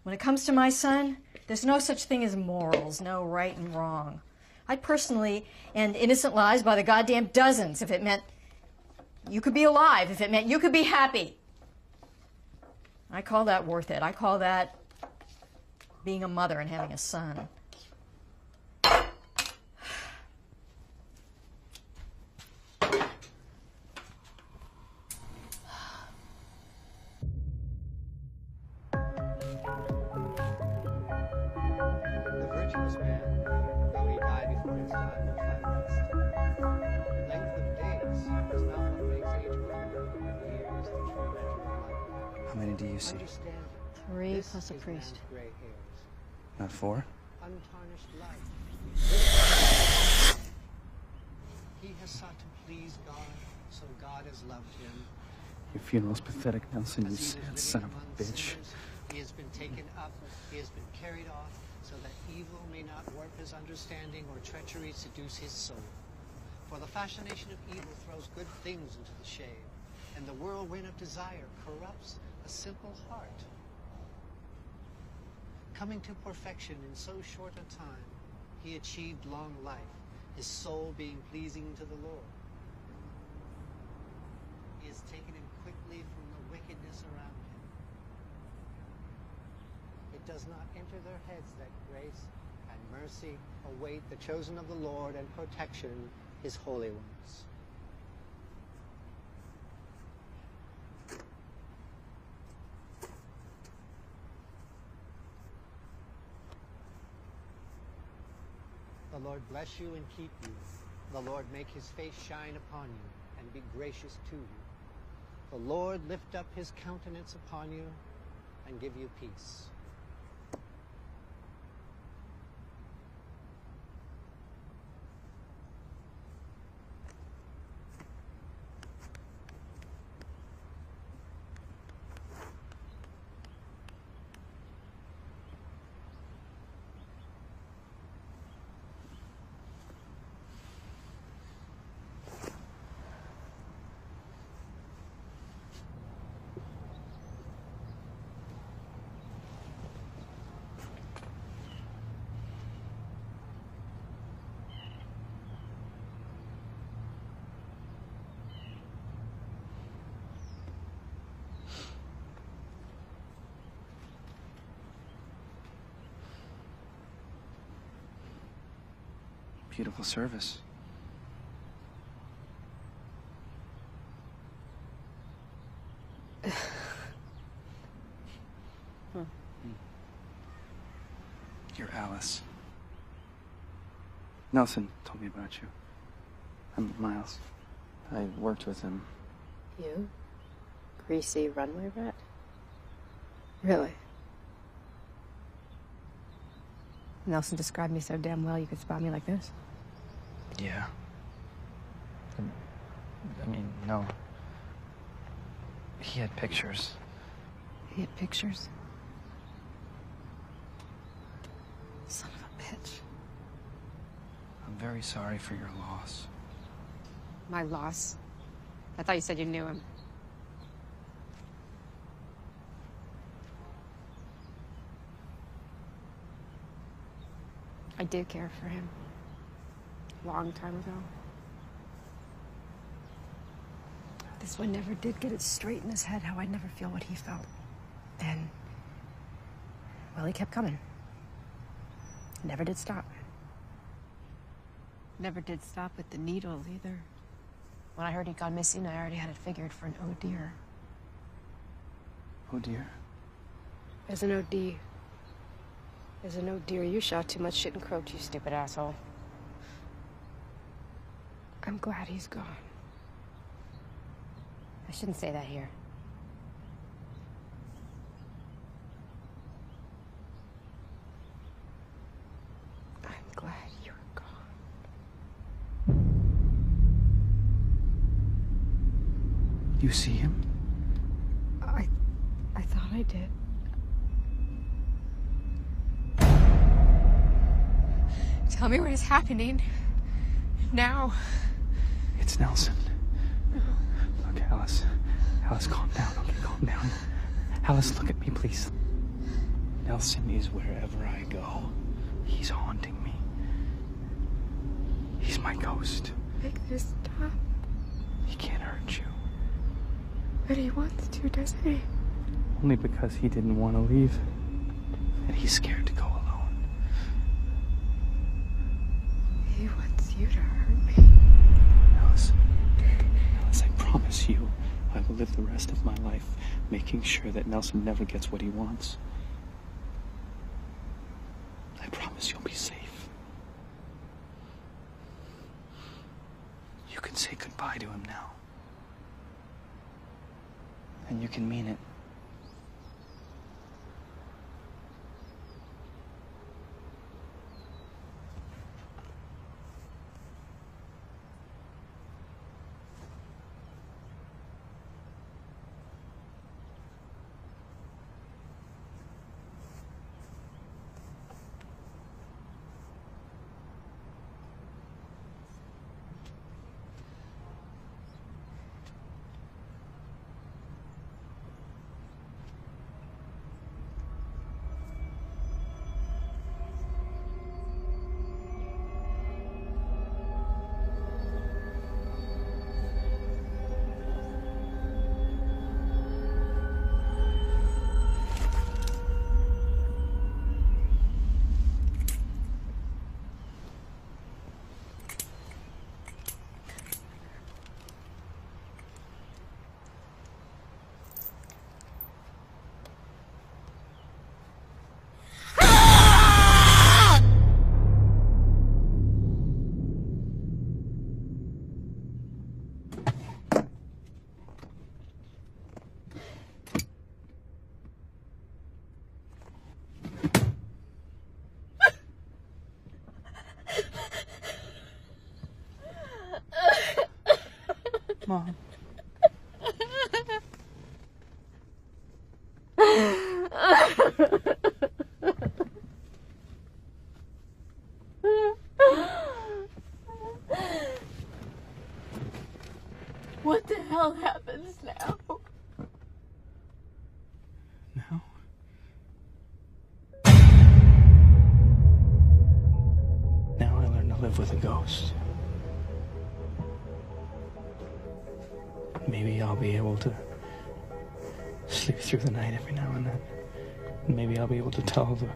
when it comes to my son, there's no such thing as morals, no right and wrong. I'd personally end innocent lives by the goddamn dozens if it meant you could be alive, if it meant you could be happy. I call that worth it. I call that being a mother and having a son. How many do you see? 3 plus a priest. Not 4? He has sought to please God, so God has loved him. Your funeral's pathetic, Nelson, you sad son of a bitch. He has been taken up, he has been carried off, so that evil may not warp his understanding or treachery seduce his soul. For the fascination of evil throws good things into the shade, and the whirlwind of desire corrupts a simple heart. Coming to perfection in so short a time, he achieved long life, his soul being pleasing to the Lord. He has taken him quickly from the wickedness around him. It does not enter their heads that grace and mercy await the chosen of the Lord and protection his holy ones. The Lord bless you and keep you. The Lord make his face shine upon you and be gracious to you. The Lord lift up his countenance upon you and give you peace. Beautiful service. You're Alice. Nelson told me about you. I'm Miles. I worked with him. You? Greasy runway rat? Really? Nelson described me so damn well you could spot me like this? Yeah. I mean, no. He had pictures. He had pictures? Son of a bitch. I'm very sorry for your loss. My loss? I thought you said you knew him. I did care for him. Long time ago. This one never did get it straight in his head how I'd never feel what he felt. And, well, he kept coming. Never did stop. Never did stop with the needles either. When I heard he'd gone missing, I already had it figured for an oh dear. Oh dear. There's an OD. There's an oh dear, you shot too much shit and croaked, you stupid asshole. I'm glad he's gone. I shouldn't say that here. I'm glad you're gone. You see him? I thought I did. Tell me what is happening. Now. It's Nelson. Look, Alice. Alice, calm down. Okay, calm down. Alice, look at me, please. Nelson is wherever I go. He's haunting me. He's my ghost. Make this stop. He can't hurt you. But he wants to, doesn't he? Only because he didn't want to leave. And he's scared to go alone. He wants you to hurt me. Alice, I promise you, I will live the rest of my life making sure that Nelson never gets what he wants. I promise you'll be safe. You can say goodbye to him now. And you can mean it. Mom. What the hell happens now? Now? Now I learn to live with a ghost. Maybe I'll be able to sleep through the night every now and then. And maybe I'll be able to tell the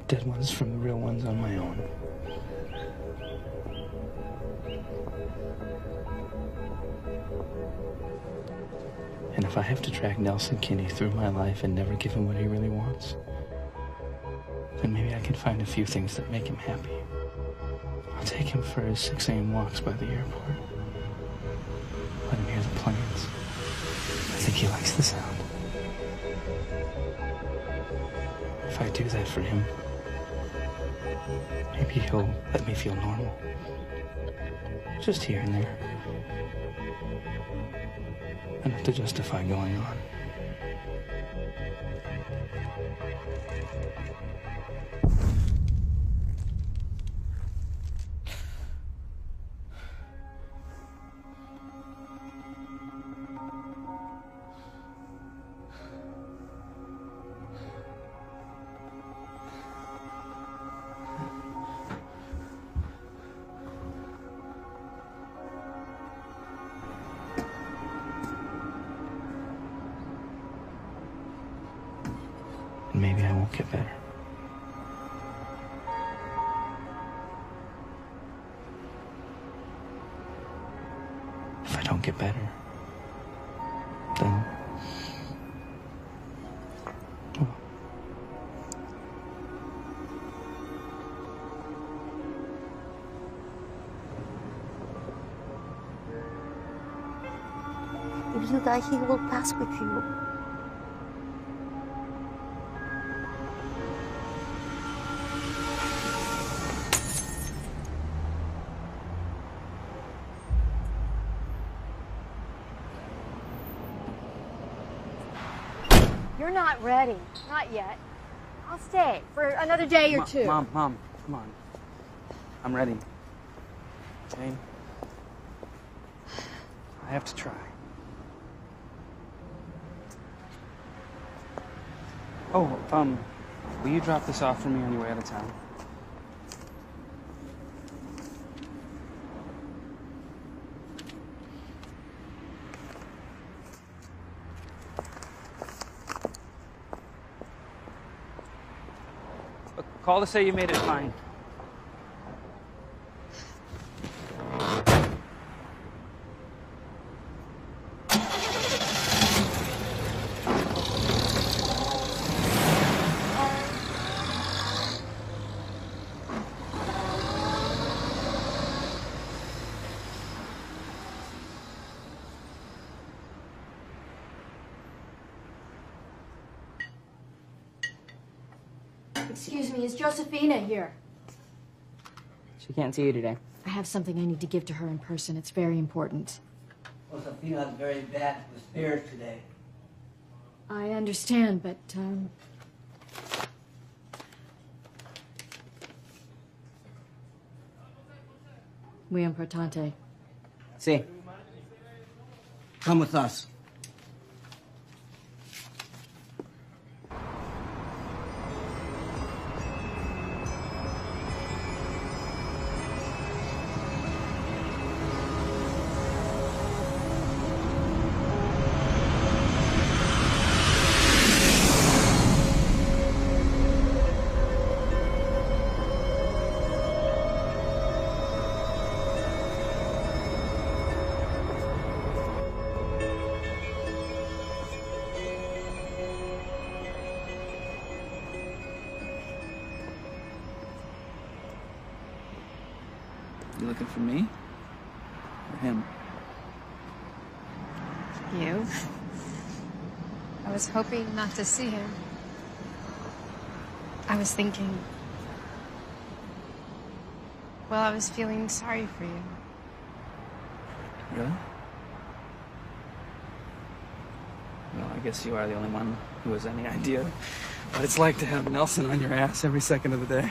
dead ones from the real ones on my own. And if I have to drag Nelson Kinney through my life and never give him what he really wants, then maybe I can find a few things that make him happy. I'll I'll take him for his 6 a.m. walks by the airport. Let him hear the planes. I think he likes the sound. If I do that for him, maybe he'll let me feel normal. Just here and there. Enough to justify going on. And maybe I won't get better. If I don't get better, then... well. If you die, he will pass with you. You're not ready. Not yet. I'll stay for another day or two. Mom, come on. I'm ready. Jane, I have to try. Oh, will you drop this off for me on your way out of town? Call to say you made it fine. Excuse me, is Josephina here? She can't see you today. I have something I need to give to her in person. It's very important. Josefina's very bad with spirits today. I understand, but, muy importante. See. Come with us. You looking for me? Or him? You? I was hoping not to see him. I was thinking... well, I was feeling sorry for you. Really? Well, I guess you are the only one who has any idea what it's like to have Nelson on your ass every second of the day.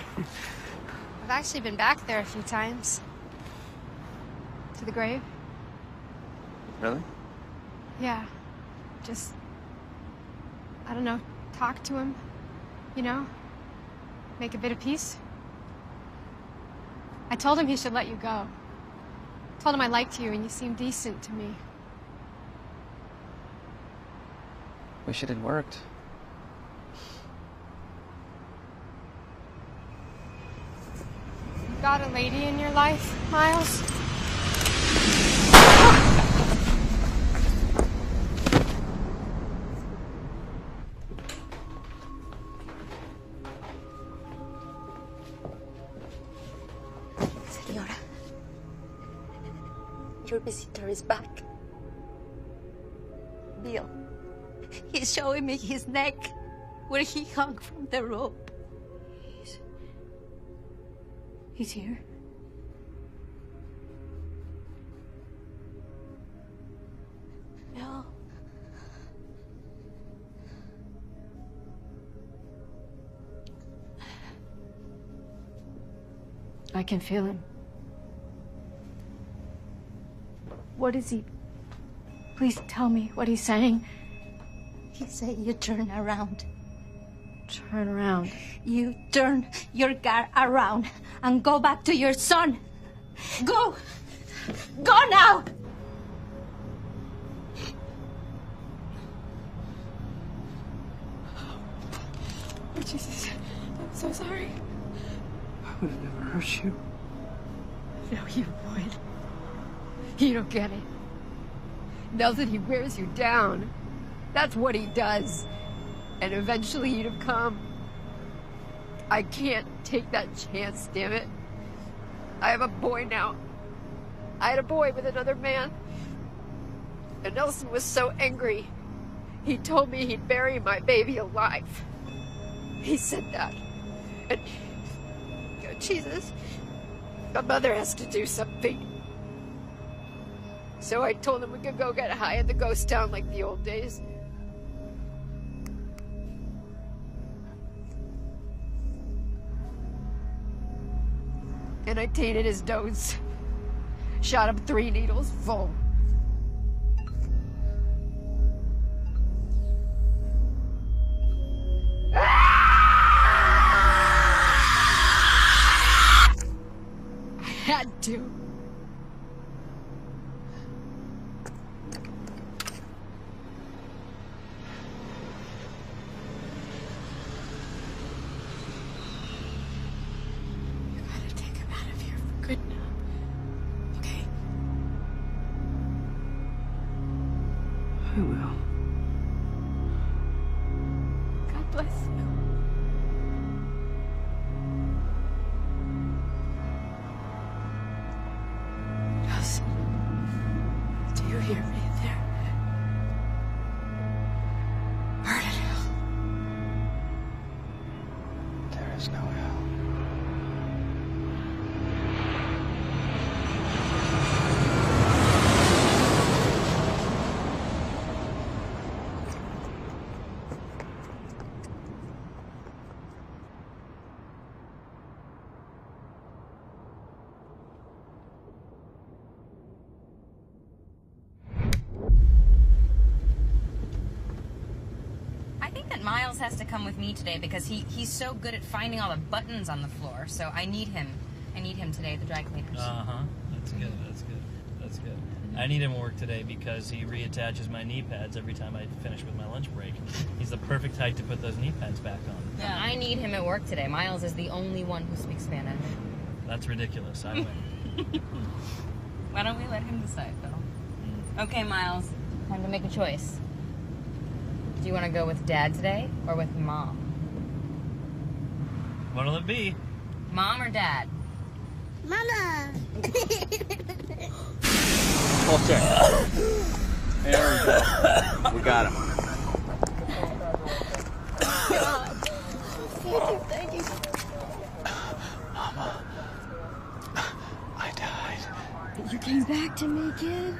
I've actually been back there a few times. To the grave. Really? Yeah. Just... I don't know, talk to him. You know? Make a bit of peace. I told him he should let you go. Told him I liked you and you seemed decent to me. Wish it had worked. You got a lady in your life, Miles? Señora. your visitor is back. Bill, he's showing me his neck where he hung from the rope. He's here. Bill. I can feel him. What is he? Please tell me what he's saying. He said you turn around. Turn around. You turn your car around and go back to your son. Go! Go now! Oh, Jesus. I'm so sorry. I would have never hurt you. No, you would. You don't get it. Nelson, he wears you down. That's what he does. And eventually you'd have come. I can't take that chance, damn it. I have a boy now. I had a boy with another man. And Nelson was so angry. He told me he'd bury my baby alive. He said that. And, oh, Jesus, my mother has to do something. So I told him we could go get high in the ghost town like the old days. And I tainted his nose. Shot him 3 needles full. I had to. Good now. Okay. I will. God bless you. Nelson, do you hear me in there? Burn in hell. There is no hell. Miles has to come with me today because he's so good at finding all the buttons on the floor. So I need him. I need him today at the dry cleaners. That's good. That's good. That's good. I need him to work today because he reattaches my knee pads every time I finish with my lunch break. He's the perfect height to put those knee pads back on. Yeah, I need him at work today. Miles is the only one who speaks Spanish. That's ridiculous. I win. Why don't we let him decide, Phil? Okay, Miles. Time to make a choice. Do you want to go with Dad today or with Mom? What'll it be? Mom or Dad? Mama! Full check. There we go. We got him. God. Thank you. Mama, I died. You came back to me, kid.